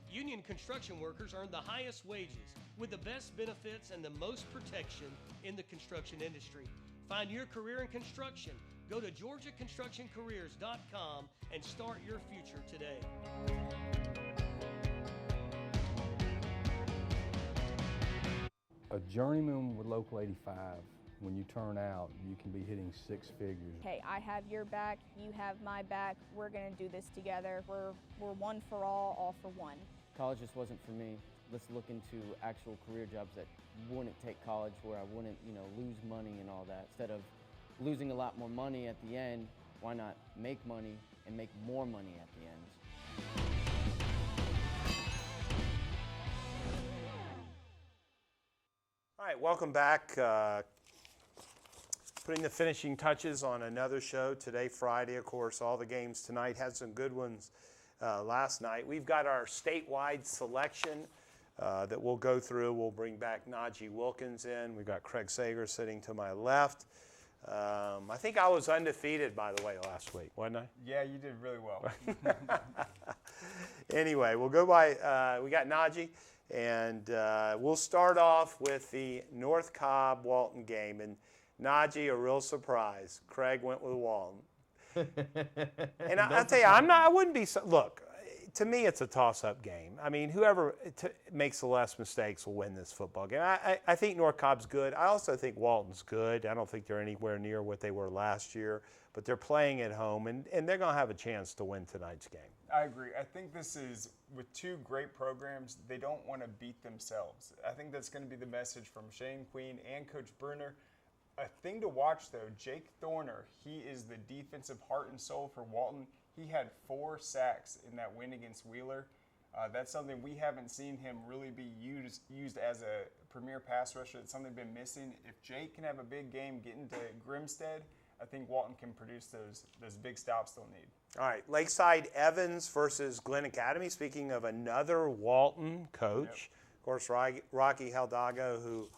Union construction workers earn the highest wages with the best benefits and the most protection in the construction industry. Find your career in construction. Go to GeorgiaConstructionCareers.com and start your future today. A journeyman with Local 85, when you turn out, you can be hitting 6 figures. Hey, I have your back, you have my back, we're gonna do this together. We're one for all for one. College just wasn't for me. Let's look into actual career jobs that wouldn't take college, where I wouldn't, lose money and all that. Instead of losing a lot more money at the end, why not make money and make more money at the end? All right, welcome back. Putting the finishing touches on another show today, Friday, of course. All the games tonight had some good ones last night. We've got our statewide selection that we'll go through. We'll bring back Najeh Wilkins in. We've got Craig Sager sitting to my left. I think I was undefeated, by the way, last week, wasn't I? Yeah, you did really well. Anyway, we'll go by, we got Najeh, and we'll start off with the North Cobb Walton game. And Najeh, a real surprise. Craig went with Walton. And I'll tell you, I wouldn't be, look, to me it's a toss-up game. I mean, whoever makes the less mistakes will win this football game. I think North Cobb's good. I also think Walton's good. I don't think they're anywhere near what they were last year, but they're playing at home, and they're going to have a chance to win tonight's game. I agree. I think this is, with two great programs, they don't want to beat themselves. I think that's going to be the message from Shane Queen and Coach Bruner. A thing to watch, though, Jake Thorner, he is the defensive heart and soul for Walton. He had 4 sacks in that win against Wheeler. That's something we haven't seen him really be used as a premier pass rusher. It's something been missing. If Jake can have a big game, get into Grimstead, I think Walton can produce those big stops they'll need. All right, Lakeside Evans versus Glenn Academy. Speaking of another Walton coach, of course, Rocky Hidalgo, who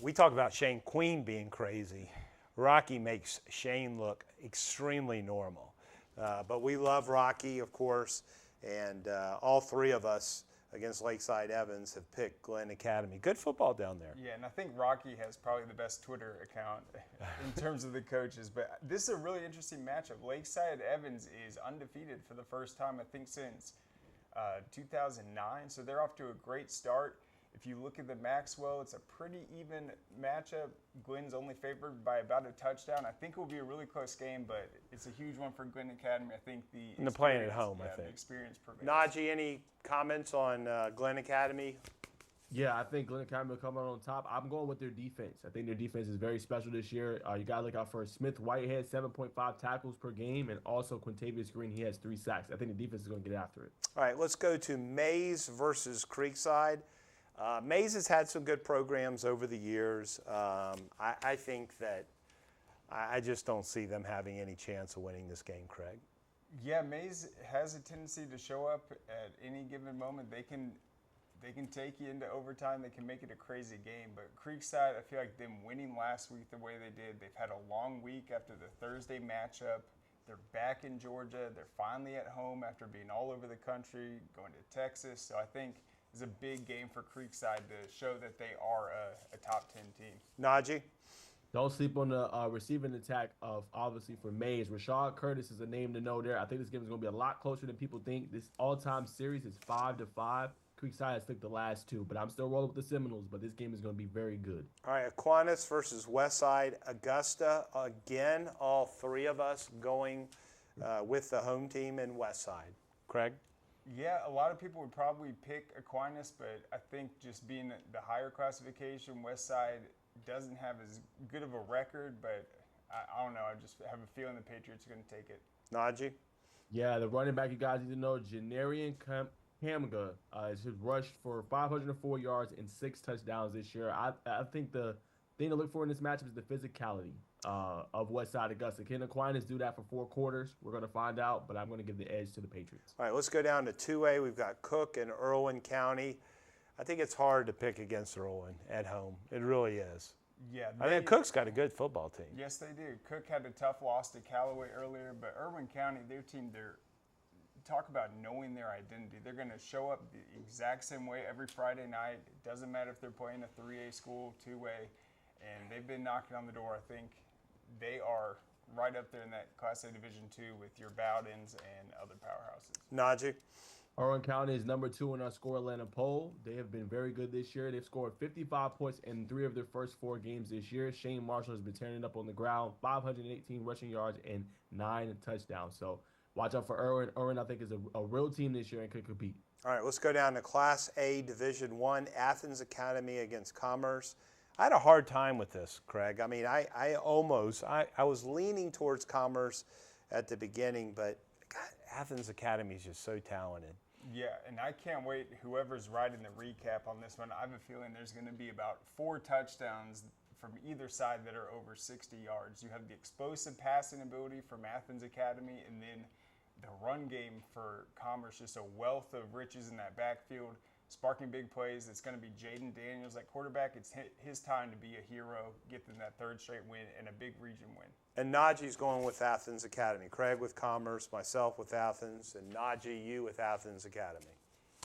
we talk about Shane Queen being crazy. Rocky makes Shane look extremely normal. But we love Rocky, of course, and all three of us against Lakeside Evans have picked Glenn Academy. Good football down there. Yeah, and I think Rocky has probably the best Twitter account in terms of the coaches. But this is a really interesting matchup. Lakeside Evans is undefeated for the first time, I think, since 2009. So they're off to a great start. If you look at the Maxwell, it's a pretty even matchup. Glenn's only favored by about a touchdown. I think it will be a really close game, but it's a huge one for Glenn Academy. I think and they're playing at home, I think. The experience prevails. Najeh, any comments on Glenn Academy? Yeah, I think Glenn Academy will come out on top. I'm going with their defense. I think their defense is very special this year. You got to look out for Smith Whitehead, 7.5 tackles per game, and also Quintavious Green, he has 3 sacks. I think the defense is going to get after it. All right, let's go to Mays versus Creekside. Mays has had some good programs over the years. I think that I just don't see them having any chance of winning this game, Craig. Yeah, Mays has a tendency to show up at any given moment. They can take you into overtime. They can make it a crazy game. But Creekside, I feel like them winning last week the way they did, they've had a long week after the Thursday matchup. They're back in Georgia. They're finally at home after being all over the country, going to Texas. So I think it's a big game for Creekside to show that they are a top 10 team. Najeh? Don't sleep on the receiving attack of, obviously, for Mays. Rashad Curtis is a name to know there. I think this game is going to be a lot closer than people think. This all-time series is 5-5. Creekside has took the last 2, but I'm still rolling with the Seminoles, but this game is going to be very good. All right, Aquinas versus Westside Augusta. Again, all 3 of us going with the home team in Westside. Craig? Yeah, a lot of people would probably pick Aquinas, but I think just being the higher classification, Westside doesn't have as good of a record, but I don't know. I just have a feeling the Patriots are going to take it. Najeh? Yeah, the running back you guys need to know, Janarian Hamga has rushed for 504 yards and 6 touchdowns this year. I think the thing to look for in this matchup is the physicality of Westside Augusta. Can Aquinas do that for 4 quarters? We're going to find out, but I'm going to give the edge to the Patriots. All right, let's go down to 2A. We've got Cook and Irwin County. I think it's hard to pick against Irwin at home. It really is. Yeah, I think Cook's got a good football team. Yes, they do. Cook had a tough loss to Callaway earlier, but Irwin County, their team, talk about knowing their identity. They're going to show up the exact same way every Friday night. It doesn't matter if they're playing a 3A school, 2A, and they've been knocking on the door. I think they are right up there in that Class A Division II with your Bowdens and other powerhouses. Najeh? Irwin County is number 2 in our Score Atlanta poll. They have been very good this year. They've scored 55 points in 3 of their first 4 games this year. Shane Marshall has been tearing it up on the ground, 518 rushing yards and 9 touchdowns. So watch out for Irwin. Irwin, I think, is a real team this year and could compete. All right, let's go down to Class A Division I, Athens Academy against Commerce. I had a hard time with this, Craig. I mean, I was leaning towards Commerce at the beginning, but God, Athens Academy is just so talented. Yeah, and I can't wait. Whoever's writing the recap on this one, I have a feeling there's going to be about 4 touchdowns from either side that are over 60 yards. You have the explosive passing ability from Athens Academy, and then the run game for Commerce, just a wealth of riches in that backfield, sparking big plays. It's going to be Jaden Daniels at quarterback. It's his time to be a hero, get them that 3rd straight win and a big region win. And Najeh's going with Athens Academy. Craig with Commerce, myself with Athens, and Najeh, you with Athens Academy.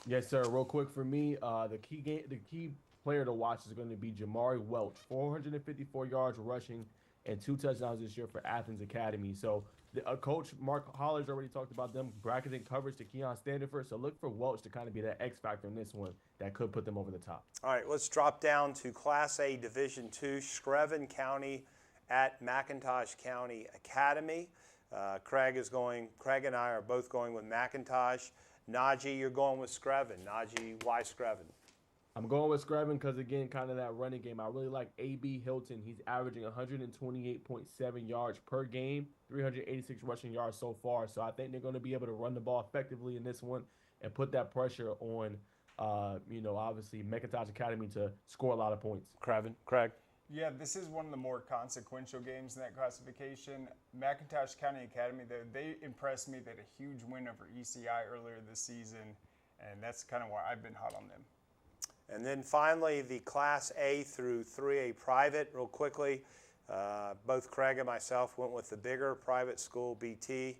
Yes, sir. Real quick for me, the key player to watch is going to be Jamari Welch, 454 yards rushing and 2 touchdowns this year for Athens Academy. So Coach Mark Holler's already talked about them bracketing coverage to Keon Standiford. So look for Welch to kind of be that X factor in this one that could put them over the top. All right, let's drop down to Class A Division II, Screven County at McIntosh County Academy. Craig and I are both going with McIntosh. Najeh, you're going with Screven. Najeh, why Screven? I'm going with Screven because, again, kind of that running game. I really like A.B. Hilton. He's averaging 128.7 yards per game, 386 rushing yards so far. So I think they're going to be able to run the ball effectively in this one and put that pressure on, obviously, McIntosh Academy to score a lot of points. Craig? Yeah, this is one of the more consequential games in that classification. McIntosh County Academy, they impressed me. They had a huge win over ECI earlier this season, and that's kind of why I've been hot on them. And then finally, the Class A through 3A private, real quickly. Both Craig and myself went with the bigger private school, BT.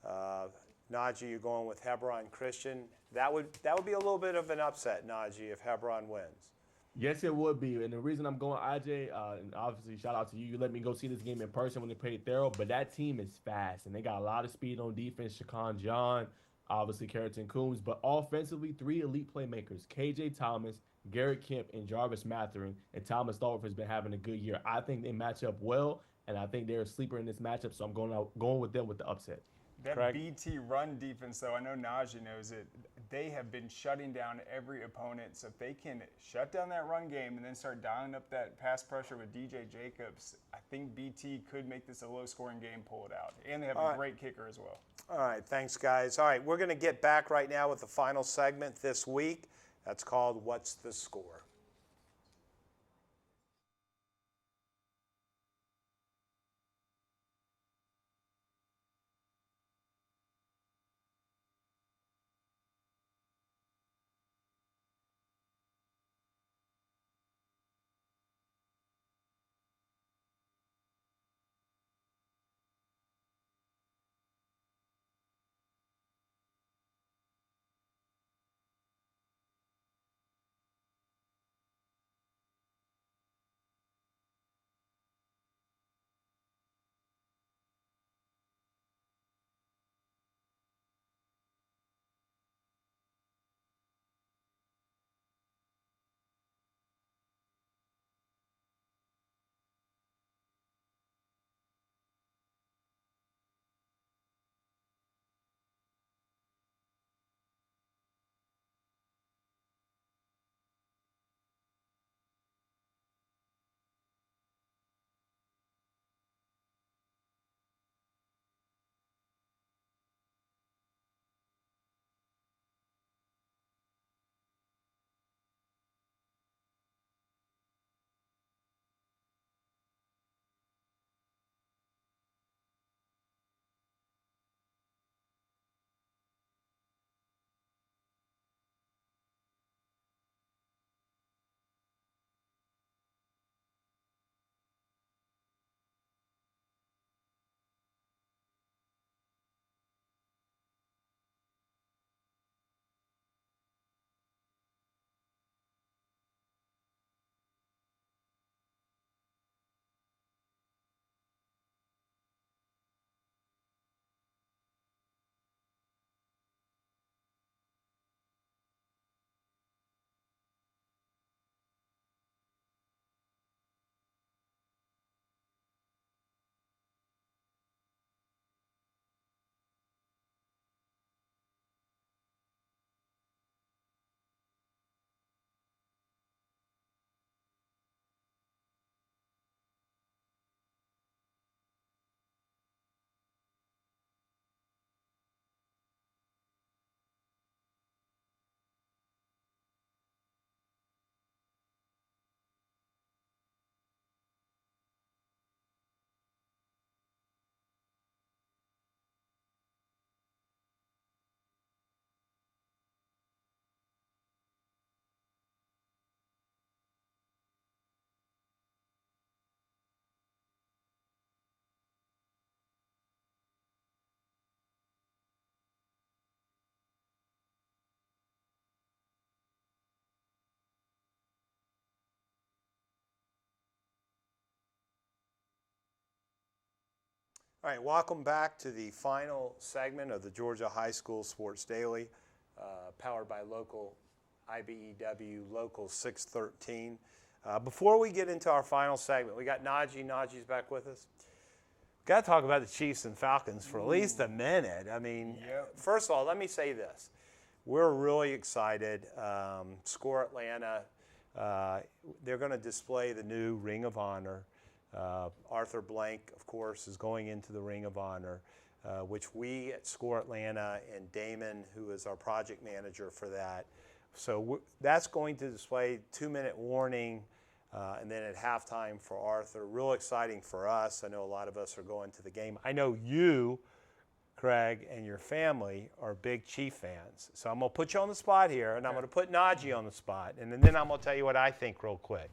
Najeh, you're going with Hebron Christian. That would be a little bit of an upset, Najeh, if Hebron wins. Yes, it would be. And the reason I'm going IJ, and obviously shout out to you. You let me go see this game in person when they played Thorough, but that team is fast, and they got a lot of speed on defense. Shaquan John, obviously Carrington Coombs, but offensively, 3 elite playmakers, KJ Thomas, Garrett Kemp, and Jarvis Matherin, and Thomas Dolphin has been having a good year. I think they match up well, and I think they're a sleeper in this matchup, so I'm going with them with the upset. That Craig? BT run defense, though, I know Najeh knows it. They have been shutting down every opponent. So if they can shut down that run game and then start dialing up that pass pressure with DJ Jacobs, I think BT could make this a low-scoring game, pull it out. And they have a great kicker as well. All right, thanks, guys. All right, we're going to get back right now with the final segment this week. That's called What's the Score? All right, welcome back to the final segment of the Georgia High School Sports Daily, powered by local IBEW Local 613. Before we get into our final segment, we got Najeh. Najeh's back with us. Got to talk about the Chiefs and Falcons for at least a minute. I mean, First of all, let me say this. We're really excited. Score Atlanta, they're going to display the new Ring of Honor. Arthur Blank, of course, is going into the Ring of Honor, which we at Score Atlanta and Damon, who is our project manager for that. So that's going to display 2-minute warning, and then at halftime for Arthur. Real exciting for us. I know a lot of us are going to the game. I know you, Craig, and your family are big Chief fans. So I'm going to put you on the spot here, and I'm going to put Najeh on the spot, and then I'm going to tell you what I think real quick.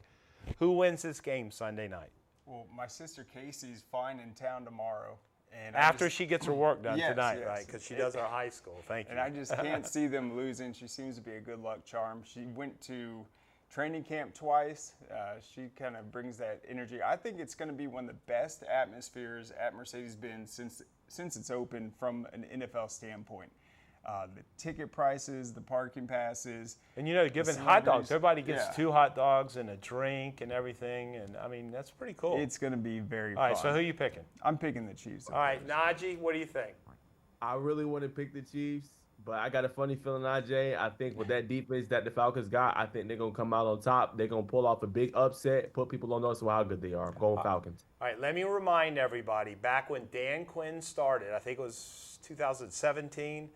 Who wins this game Sunday night? Well, my sister Casey's flying in town tomorrow. And After she gets her work done tonight, yes. right? Because she does our high school. Thank you. And I just can't see them losing. She seems to be a good luck charm. She went to training camp twice. She kind of brings that energy. I think it's going to be one of the best atmospheres at Mercedes-Benz since it's open from an NFL standpoint. The ticket prices, the parking passes. And, you know, giving hot dogs. Everybody gets 2 hot dogs and a drink and everything. And, I mean, that's pretty cool. It's going to be very fun. All right, so who are you picking? I'm picking the Chiefs. All right, Najeh, what do you think? I really want to pick the Chiefs, but I got a funny feeling, Najeh. I think with that defense that the Falcons got, I think they're going to come out on top. They're going to pull off a big upset, put people on notice of how good they are. I'm going Falcons. All right, let me remind everybody, back when Dan Quinn started, I think it was 2017,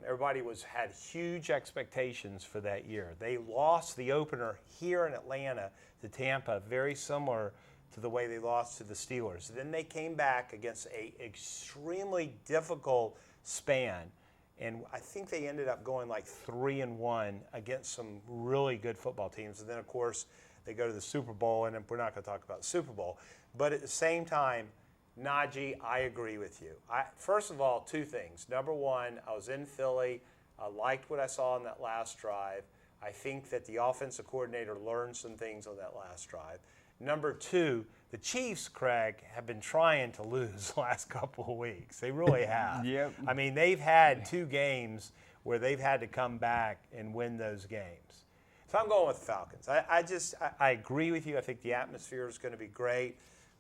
everybody had huge expectations for that year. They lost the opener here in Atlanta to Tampa, very similar to the way they lost to the Steelers. Then they came back against an extremely difficult span, and I think they ended up going like 3-1 against some really good football teams. And then, of course, they go to the Super Bowl, and we're not going to talk about the Super Bowl. But at the same time, Najeh, I agree with you. First of all, 2 things. Number one, I was in Philly. I liked what I saw on that last drive. I think that the offensive coordinator learned some things on that last drive. Number 2, the Chiefs, Craig, have been trying to lose the last couple of weeks. They really have. Yep. I mean, they've had 2 games where they've had to come back and win those games. So I'm going with the Falcons. I agree with you. I think the atmosphere is going to be great.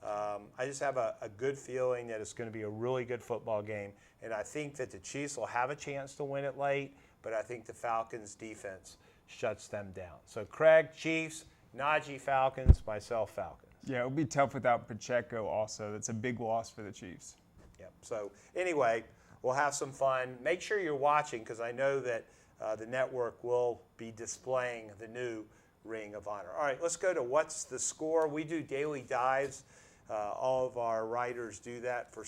I just have a good feeling that it's going to be a really good football game, and I think that the Chiefs will have a chance to win it late, but I think the Falcons' defense shuts them down. So Craig, Chiefs, Najeh, Falcons, myself, Falcons. Yeah, it'll be tough without Pacheco also. That's a big loss for the Chiefs. Yep. So anyway, we'll have some fun. Make sure you're watching because I know that the network will be displaying the new Ring of Honor. All right, let's go to What's the Score. We do daily dives. All of our writers do that for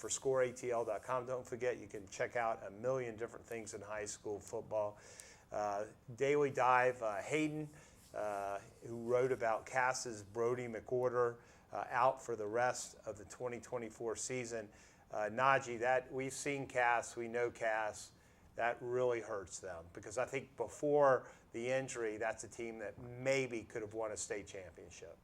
ScoreATL.com. Don't forget, you can check out a million different things in high school football. Daily dive, Hayden, who wrote about Cass's Brody McWhorter out for the rest of the 2024 season. Najeh, that we've seen Cass, we know Cass. That really hurts them because I think before the injury, that's a team that maybe could have won a state championship.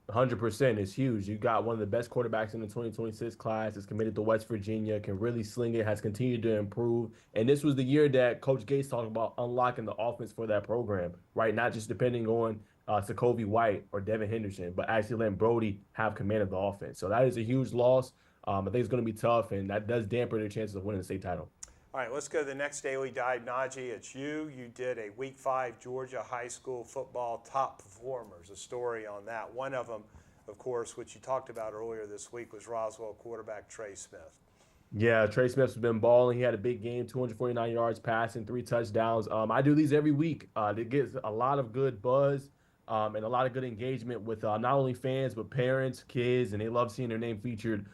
100% is huge. You got one of the best quarterbacks in the 2026 class. Is committed to West Virginia, can really sling it, has continued to improve. And this was the year that Coach Gates talked about unlocking the offense for that program, right? Not just depending on Sokovie White or Devin Henderson, but actually letting Brody have command of the offense. So that is a huge loss. I think it's going to be tough, and that does dampen their chances of winning the state title. All right, let's go to the next daily dive. Najeh, it's you. You did a Week 5 Georgia high school football top performers, a story on that. One of them, of course, which you talked about earlier this week, was Roswell quarterback Trey Smith. Yeah, Trey Smith's been balling. He had a big game, 249 yards passing, 3 touchdowns. I do these every week. It gets a lot of good buzz and a lot of good engagement with not only fans, but parents, kids, and they love seeing their name featured,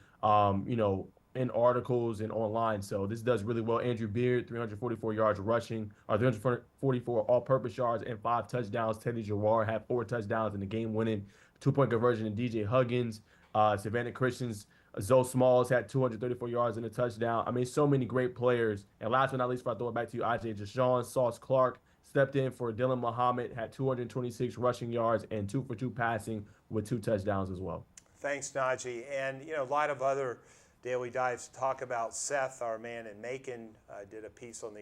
in articles and online. So this does really well. Andrew Beard, 344 yards rushing, or 344 all-purpose yards and 5 touchdowns. Teddy Gerard had 4 touchdowns in the game-winning 2-point conversion. And DJ Huggins, Savannah Christians, Zoe Smalls had 234 yards and a touchdown. I mean, so many great players. And last but not least, if I throw it back to you, IJ Jashawn Sauce Clark stepped in for Dylan Muhammad, had 226 rushing yards and 2 for 2 passing with 2 touchdowns as well. Thanks, Najee. And, a lot of other daily dives talk about. Seth, our man in Macon, did a piece on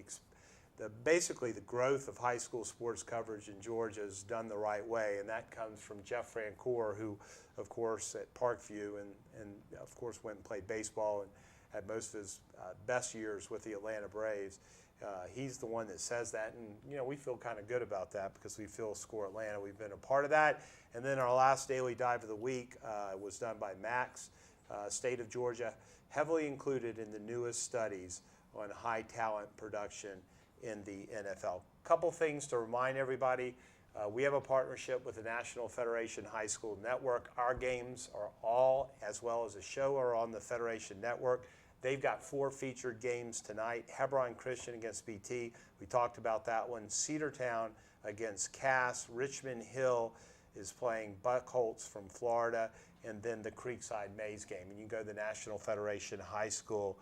basically the growth of high school sports coverage in Georgia is done the right way, and that comes from Jeff Francoeur, who, of course, at Parkview and of course went and played baseball and had most of his best years with the Atlanta Braves. He's the one that says that, and we feel kind of good about that because we feel Score Atlanta. We've been a part of that. And then our last daily dive of the week was done by Max, State of Georgia, heavily included in the newest studies on high talent production in the NFL. Couple things to remind everybody. We have a partnership with the National Federation High School Network. Our games are all, as well as a show, are on the Federation Network. They've got 4 featured games tonight. Hebron Christian against BT. We talked about that one. Cedartown against Cass. Richmond Hill is playing Buckholtz from Florida. And then the Creekside Mays game. And you can go to the National Federation High School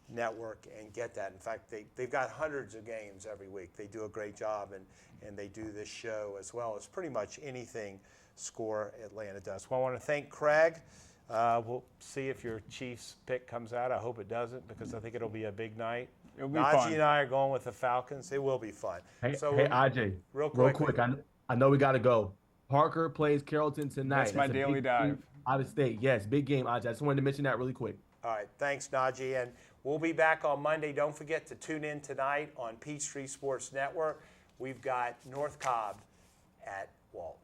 Network and get that. In fact, they've got hundreds of games every week. They do a great job, and they do this show as well as pretty much anything Score Atlanta does. Well, I want to thank Craig. We'll see if your Chiefs pick comes out. I hope it doesn't because I think it'll be a big night. It'll be Najee fun. and I are going with the Falcons. It will be fun. Hey, So AJ, real quick. quick. I know we got to go. Parker plays Carrollton tonight. That's my a daily big dive. game out of state. Yes, big game, AJ. I just wanted to mention that really quick. All right, thanks, Najee. And we'll be back on Monday. Don't forget to tune in tonight on Peachtree Sports Network. We've got North Cobb at Walton.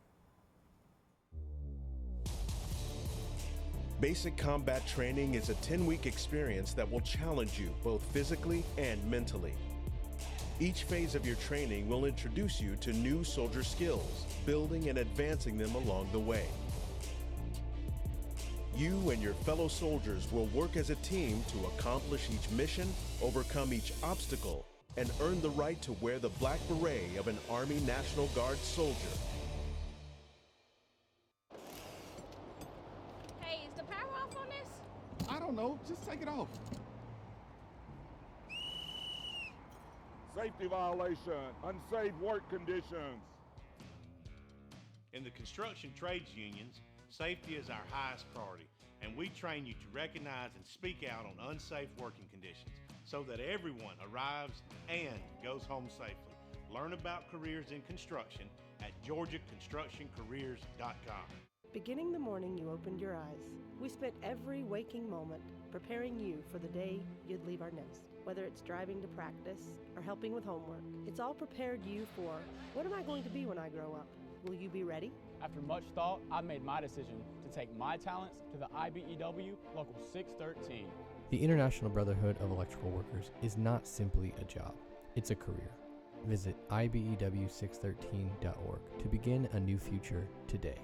Basic combat training is a 10-week experience that will challenge you both physically and mentally. Each phase of your training will introduce you to new soldier skills, building and advancing them along the way. You and your fellow soldiers will work as a team to accomplish each mission, overcome each obstacle, and earn the right to wear the black beret of an Army National Guard soldier. Hey, is the power off on this? I don't know. Just take it off. Safety violation, unsafe work conditions. In the construction trades unions, safety is our highest priority, and we train you to recognize and speak out on unsafe working conditions so that everyone arrives and goes home safely. Learn about careers in construction at GeorgiaConstructionCareers.com. Beginning the morning you opened your eyes, we spent every waking moment preparing you for the day you'd leave our nest. Whether it's driving to practice or helping with homework, it's all prepared you for, what am I going to be when I grow up? Will you be ready? After much thought, I made my decision to take my talents to the IBEW Local 613. The International Brotherhood of Electrical Workers is not simply a job, it's a career. Visit IBEW613.org to begin a new future today.